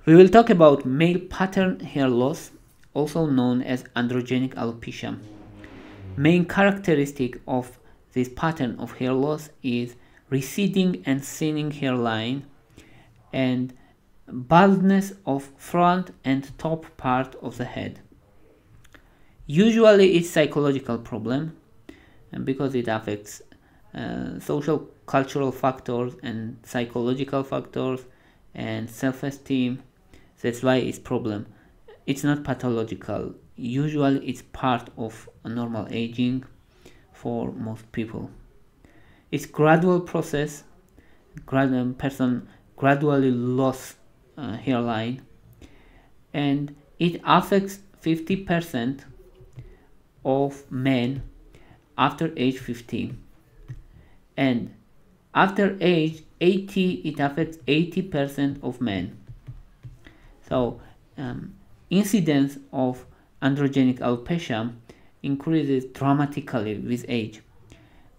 We will talk about male pattern hair loss, also known as androgenic alopecia. Main characteristic of this pattern of hair loss is receding and thinning hairline and baldness of front and top part of the head. Usually it's psychological problem because it affects social cultural factors and psychological factors and self-esteem. That's why it's problem. It's not pathological. Usually it's part of a normal aging for most people. It's gradual process. Person gradually lost hairline, and it affects 50% of men after age 15, and after age 80 it affects 80% of men. So incidence of androgenic alopecia increases dramatically with age,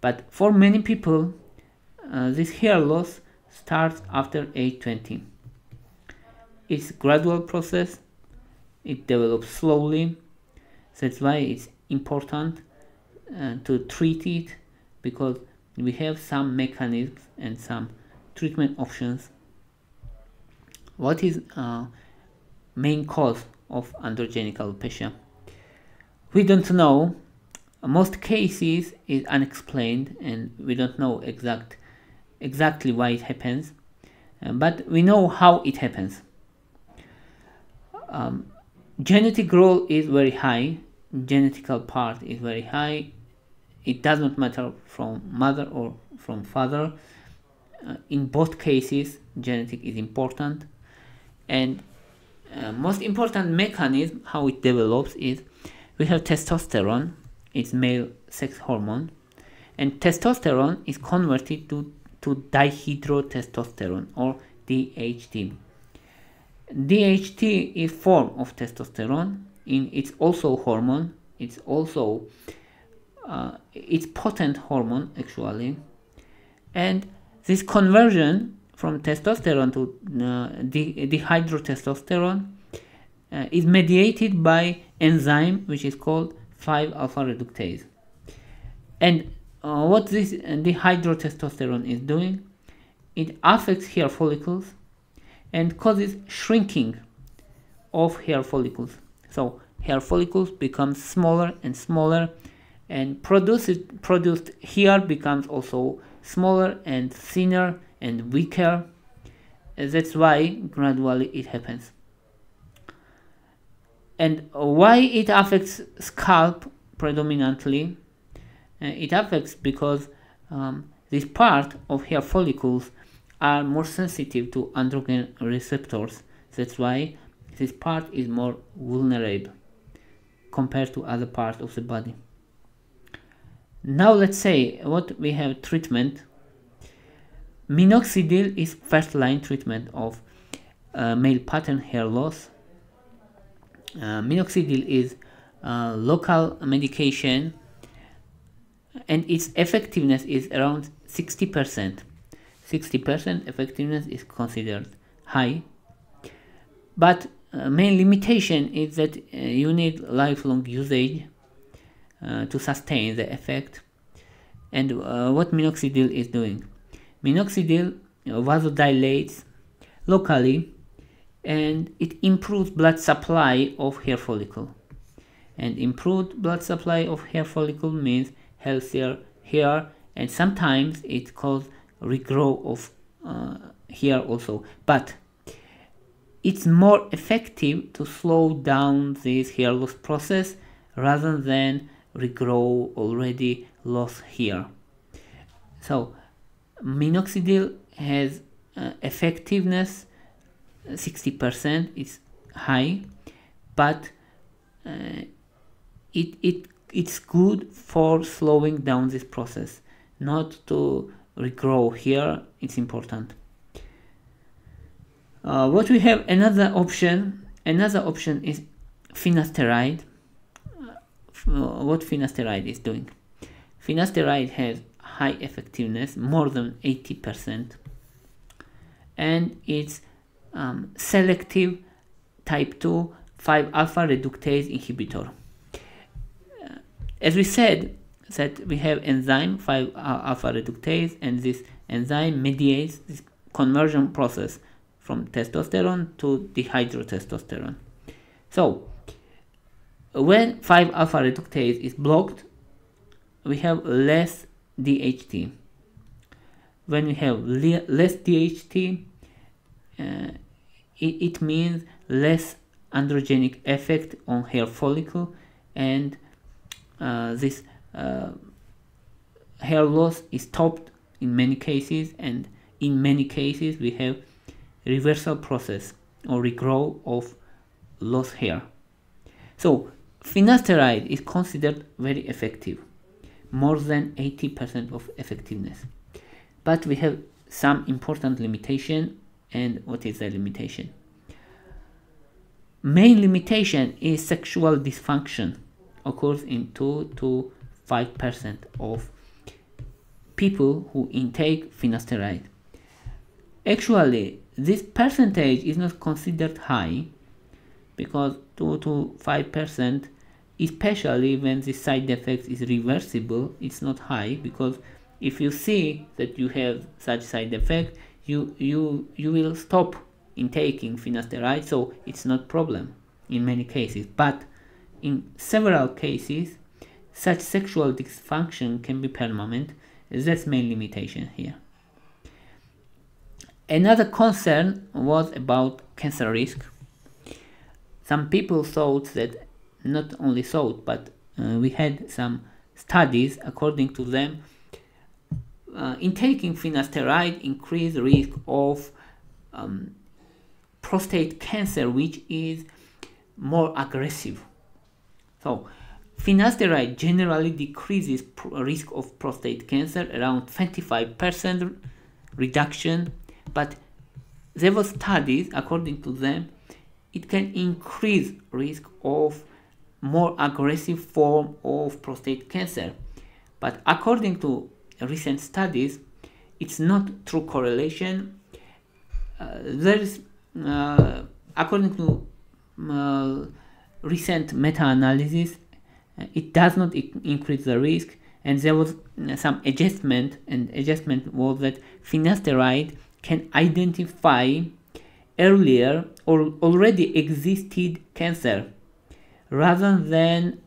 but for many people this hair loss starts after age 20. It's a gradual process, it develops slowly. That's why it's important to treat it, because we have some mechanisms and some treatment options. What is main cause of androgenic alopecia? We don't know. Most cases is unexplained and we don't know exactly why it happens, but we know how it happens. Genetic role is very high. Genetical part is very high. It doesn't matter from mother or from father. In both cases genetic is important, and most important mechanism how it develops is we have testosterone. It's male sex hormone, and testosterone is converted to dihydrotestosterone or DHT. DHT is form of testosterone. It's also hormone. It's also it's potent hormone actually, and this conversion from testosterone to dihydrotestosterone is mediated by enzyme which is called 5-alpha reductase. And what this dihydrotestosterone is doing, it affects hair follicles and causes shrinking of hair follicles. So hair follicles become smaller and smaller, and produced hair becomes also smaller and thinner and weaker. That's why gradually it happens. And why it affects scalp predominantly? It affects because this part of hair follicles are more sensitive to androgen receptors. That's why this part is more vulnerable compared to other parts of the body. Now let's say what we have treatment. Minoxidil is first line treatment of male pattern hair loss. Minoxidil is local medication, and its effectiveness is around 60%. 60% effectiveness is considered high, but main limitation is that you need lifelong usage to sustain the effect. And what minoxidil is doing? Minoxidil vasodilates locally, and it improves blood supply of hair follicle. And improved blood supply of hair follicle means healthier hair, and sometimes it causes regrowth of hair also. But it's more effective to slow down this hair loss process rather than regrow already lost hair. So minoxidil has effectiveness 60%, it's high, but it's good for slowing down this process, not to regrow hair. It's important. What we have another option is finasteride. What finasteride is doing? Finasteride has high effectiveness, more than 80%, and it's selective type 2 5-alpha reductase inhibitor. As we said, that we have enzyme 5-alpha reductase, and this enzyme mediates this conversion process from testosterone to dihydrotestosterone. So when 5-alpha reductase is blocked, we have less DHT. When we have less DHT, it means less androgenic effect on hair follicle, and this hair loss is stopped in many cases, and in many cases we have reversal process or regrowth of lost hair. So finasteride is considered very effective, more than 80% of effectiveness. But we have some important limitation. And what is the limitation? Main limitation is sexual dysfunction, occurs in 2 to 5% of people who intake finasteride. Actually, this percentage is not considered high, because 2 to 5%, especially when the side effect is reversible, it's not high, because if you see that you have such side effect, you will stop intaking finasteride, so it's not problem in many cases. But in several cases, such sexual dysfunction can be permanent. That's main limitation here. Another concern was about cancer risk. Some people thought that, not only thought, but we had some studies according to them, intaking finasteride increased risk of prostate cancer, which is more aggressive. So finasteride generally decreases risk of prostate cancer, around 25% reduction, but there were studies, according to them, it can increase risk of more aggressive form of prostate cancer. But according to recent studies, it's not true correlation. There is, according to recent meta-analysis, it does not increase the risk, and there was some adjustment, and adjustment was that finasteride can identify earlier or already existed cancer rather than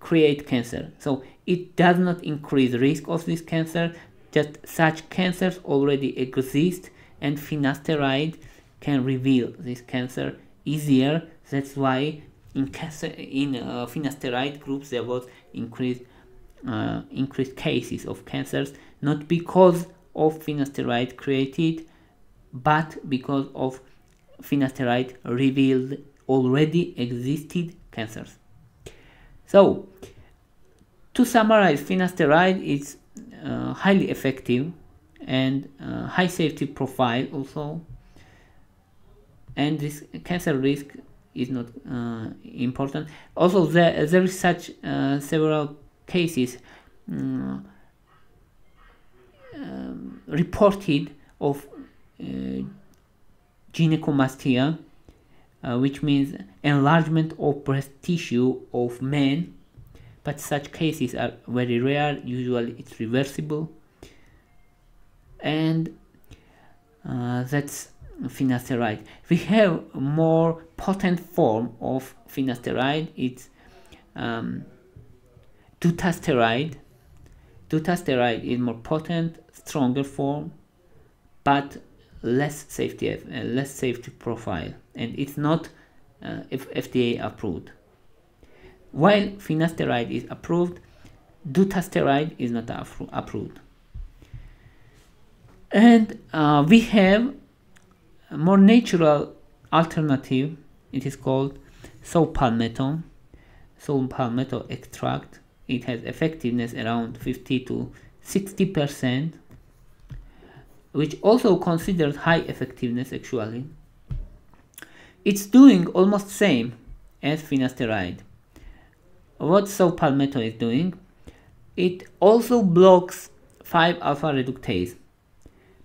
create cancer. So it does not increase risk of this cancer, just such cancers already exist, and finasteride can reveal this cancer easier. That's why in finasteride groups there was increased cases of cancers, not because of finasteride created, but because of finasteride revealed already existed cancers. So to summarize, finasteride is highly effective and high safety profile also, and this cancer risk is not important. Also, there is such several cases reported of gynecomastia, which means enlargement of breast tissue of men, but such cases are very rare. Usually it's reversible, and that's finasteride. We have a more potent form of finasteride. It's dutasteride. Dutasteride is more potent, stronger form, but less safety profile, and it's not FDA approved. While finasteride is approved, dutasteride is not approved. And we have a more natural alternative. It is called Saw Palmetto. Saw Palmetto extract. It has effectiveness around 50 to 60%, which also considered high effectiveness actually. It's doing almost same as finasteride. What Saw Palmetto is doing, it also blocks 5-alpha reductase,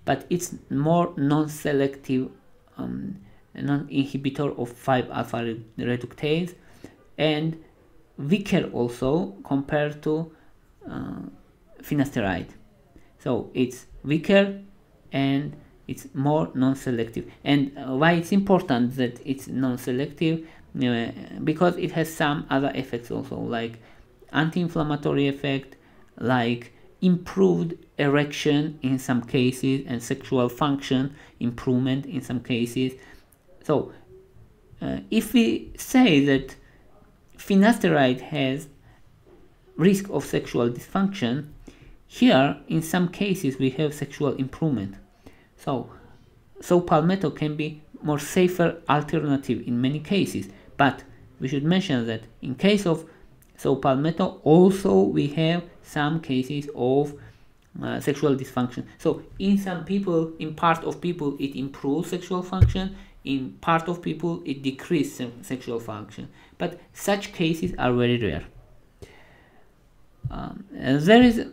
but it's more non-selective non-inhibitor of 5-alpha reductase, and weaker also compared to finasteride. So it's weaker and it's more non-selective. And why it's important that it's non-selective? Because it has some other effects also, like anti-inflammatory effect, like improved erection in some cases, and sexual function improvement in some cases. So if we say that finasteride has risk of sexual dysfunction, here in some cases we have sexual improvement. So Saw Palmetto can be more safer alternative in many cases, but we should mention that in case of Saw Palmetto also we have some cases of sexual dysfunction. So in some people, in part of people, it improves sexual function, in part of people it decreases sexual function, but such cases are very rare. There is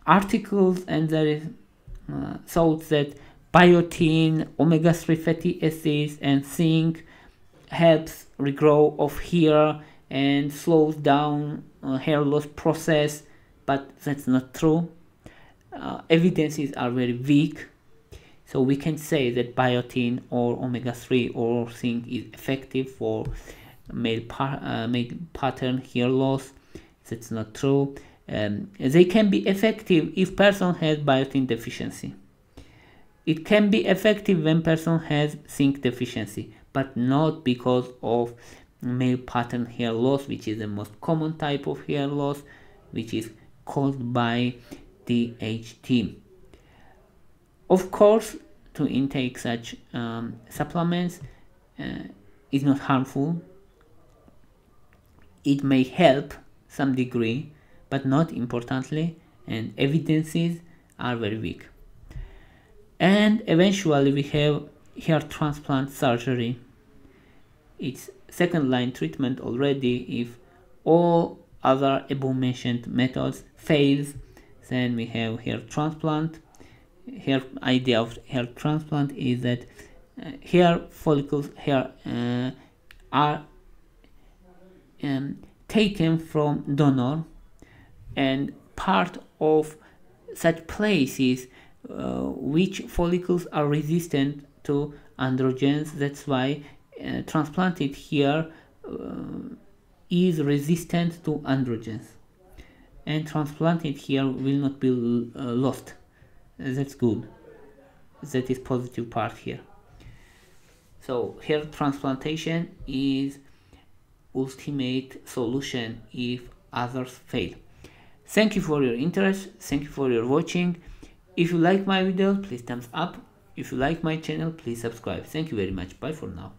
articles and there is thoughts that biotin, omega-3 fatty acids, and zinc helps regrow of hair and slows down hair loss process, but that's not true. Evidences are very weak, so we can say that biotin or omega-3 or zinc is effective for male pattern hair loss. That's not true. They can be effective if person has biotin deficiency. It can be effective when person has zinc deficiency, but not because of male pattern hair loss, which is the most common type of hair loss, which is caused by DHT. Of course, to intake such supplements is not harmful. It may help some degree, but not importantly, and evidences are very weak. And eventually we have hair transplant surgery. It's second line treatment already. If all other above mentioned methods fails, then we have hair transplant. Here idea of hair transplant is that hair follicles are taken from donor, and part of such places which follicles are resistant to androgens. That's why transplanted hair is resistant to androgens, and transplanted hair will not be lost. That's good. That is positive part here. So hair transplantation is ultimate solution if others fail. Thank you for your interest. Thank you for your watching. If you like my videos, please thumbs up. If you like my channel, please subscribe. Thank you very much. Bye for now.